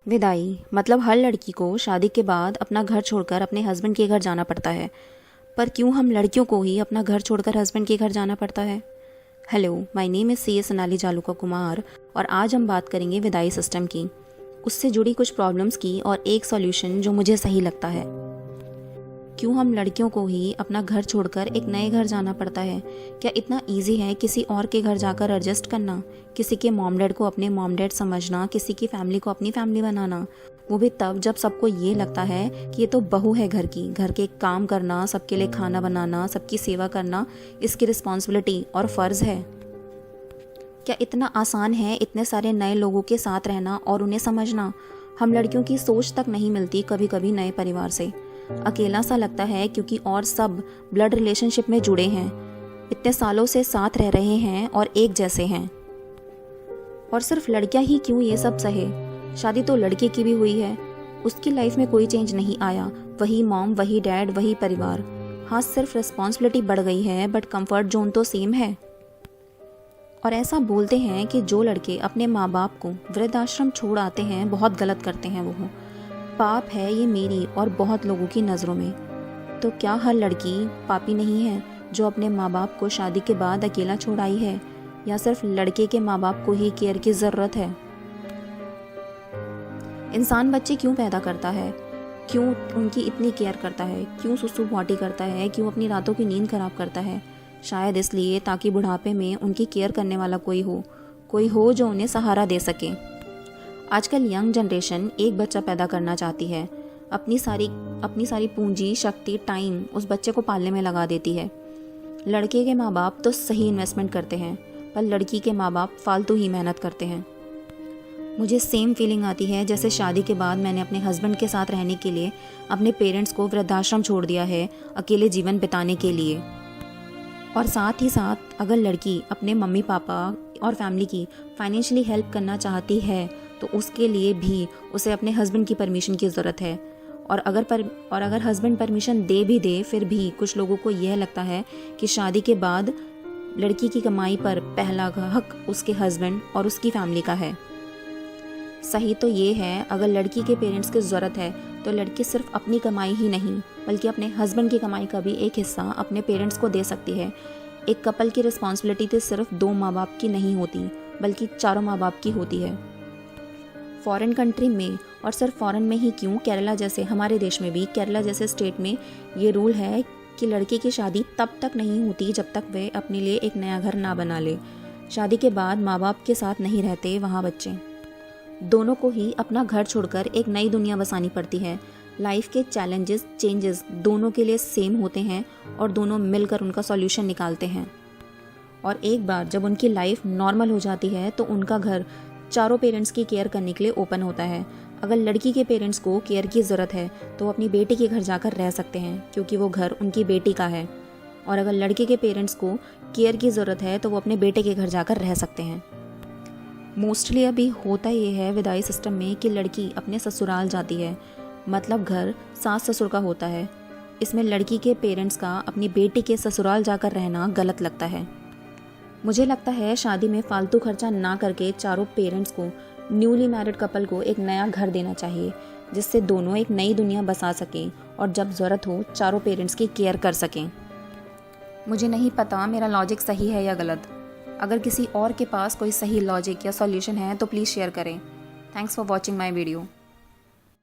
विदाई मतलब हर लड़की को शादी के बाद अपना घर छोड़कर अपने हस्बैंड के घर जाना पड़ता है। पर क्यों हम लड़कियों को ही अपना घर छोड़कर हस्बैंड के घर जाना पड़ता है? Hello, my name is C S Sonali Jaluka Kumar और आज हम बात करेंगे विदाई सिस्टम की, उससे जुड़ी कुछ प्रॉब्लम्स की और एक सॉल्यूशन जो मुझे सही लगता है। क्यों हम लड़कियों को ही अपना घर छोड़कर एक नए घर जाना पड़ता है? क्या इतना इजी है किसी और के घर जाकर एडजस्ट करना, किसी के मॉम डैड को अपने मॉम डैड समझना, किसी की फैमिली को अपनी फैमिली बनाना, वो भी तब जब सबको ये लगता है कि ये तो बहू है घर की, घर के काम करना, सबके लिए खाना बनाना, सबकी सेवा करना इसकी रिस्पॉन्सिबिलिटी और फ़र्ज़ है। क्या इतना आसान है इतने सारे नए लोगों के साथ रहना और उन्हें समझना? हम लड़कियों की सोच तक नहीं मिलती कभी कभी नए परिवार से। अकेला सा लगता है क्योंकि और सब ब्लड रिलेशनशिप में जुड़े हैं, इतने सालों से साथ रह रहे हैं और एक जैसे हैं। और सिर्फ लड़कियां ही क्यों ये सब सहे? शादी तो लड़के की भी हुई है, उसकी लाइफ में कोई चेंज नहीं आया, वही मॉम, वही डैड, वही परिवार। हाँ, सिर्फ रिस्पॉन्सिबिलिटी बढ़ गई है बट कंफर्ट जोन तो सेम है। और ऐसा बोलते हैं कि जो लड़के अपने माँ बाप को वृद्धाश्रम छोड़ आते हैं बहुत गलत करते हैं, वो पाप है ये मेरी और बहुत लोगों की नज़रों में। तो क्या हर लड़की पापी नहीं है जो अपने माँ बाप को शादी के बाद अकेला छोड़ आई है, या सिर्फ लड़के के माँ बाप को ही केयर की ज़रूरत है? इंसान बच्चे क्यों पैदा करता है? क्यों उनकी इतनी केयर करता है? क्यों सुसु पॉटी करता है? क्यों अपनी रातों की नींद खराब करता है? शायद इसलिए ताकि बुढ़ापे में उनकी केयर करने वाला कोई हो जो उन्हें सहारा दे सके। आजकल यंग जनरेशन एक बच्चा पैदा करना चाहती है, अपनी सारी पूंजी, शक्ति, टाइम उस बच्चे को पालने में लगा देती है। लड़के के माँ बाप तो सही इन्वेस्टमेंट करते हैं, पर लड़की के माँ बाप फालतू ही मेहनत करते हैं। मुझे सेम फीलिंग आती है जैसे शादी के बाद मैंने अपने हस्बैंड के साथ रहने के लिए अपने पेरेंट्स को वृद्धाश्रम छोड़ दिया है, अकेले जीवन बिताने के लिए। और साथ ही साथ अगर लड़की अपने मम्मी पापा और फैमिली की फाइनेंशियली हेल्प करना चाहती है तो उसके लिए भी उसे अपने हस्बैंड की परमिशन की ज़रूरत है। और अगर हस्बैंड परमिशन दे भी दे, फिर भी कुछ लोगों को यह लगता है कि शादी के बाद लड़की की कमाई पर पहला हक उसके हस्बैंड और उसकी फैमिली का है। सही तो ये है, अगर लड़की के पेरेंट्स की ज़रूरत है तो लड़की सिर्फ अपनी कमाई ही नहीं बल्कि अपने हस्बैंड की कमाई का भी एक हिस्सा अपने पेरेंट्स को दे सकती है। एक कपल की रिस्पॉन्सिबिलिटी तो सिर्फ 2 माँ बाप की नहीं होती बल्कि चारों माँ बाप की होती है। फॉरेन कंट्री में, और सिर्फ फॉरेन में ही क्यों, केरला जैसे हमारे देश में भी, केरला जैसे स्टेट में ये रूल है कि लड़की की शादी तब तक नहीं होती जब तक वह अपने लिए एक नया घर ना बना ले। शादी के बाद माँ बाप के साथ नहीं रहते वहाँ बच्चे। दोनों को ही अपना घर छोड़कर एक नई दुनिया बसानी पड़ती है। लाइफ के चैलेंजेस, चेंजेस दोनों के लिए सेम होते हैं और दोनों मिलकर उनका सॉल्यूशन निकालते हैं। और एक बार जब उनकी लाइफ नॉर्मल हो जाती है तो उनका घर चारों पेरेंट्स की केयर करने के लिए ओपन होता है। अगर लड़की के पेरेंट्स को केयर की ज़रूरत है तो वो अपनी बेटी के घर जाकर रह सकते हैं क्योंकि वो घर उनकी बेटी का है। और अगर लड़के के पेरेंट्स को केयर की ज़रूरत है तो वो अपने बेटे के घर जाकर रह सकते हैं। मोस्टली अभी होता ये है विदाई सिस्टम में कि लड़की अपने ससुराल जाती है, मतलब घर सास ससुर का होता है। इसमें लड़की के पेरेंट्स का अपनी बेटी के ससुराल जाकर रहना गलत लगता है। मुझे लगता है शादी में फालतू खर्चा ना करके चारों पेरेंट्स को, न्यूली मैरिड कपल को एक नया घर देना चाहिए जिससे दोनों एक नई दुनिया बसा सकें और जब ज़रूरत हो चारों पेरेंट्स की केयर कर सकें। मुझे नहीं पता मेरा लॉजिक सही है या गलत। अगर किसी और के पास कोई सही लॉजिक या सॉल्यूशन है तो प्लीज़ शेयर करें। Thanks for watching my video.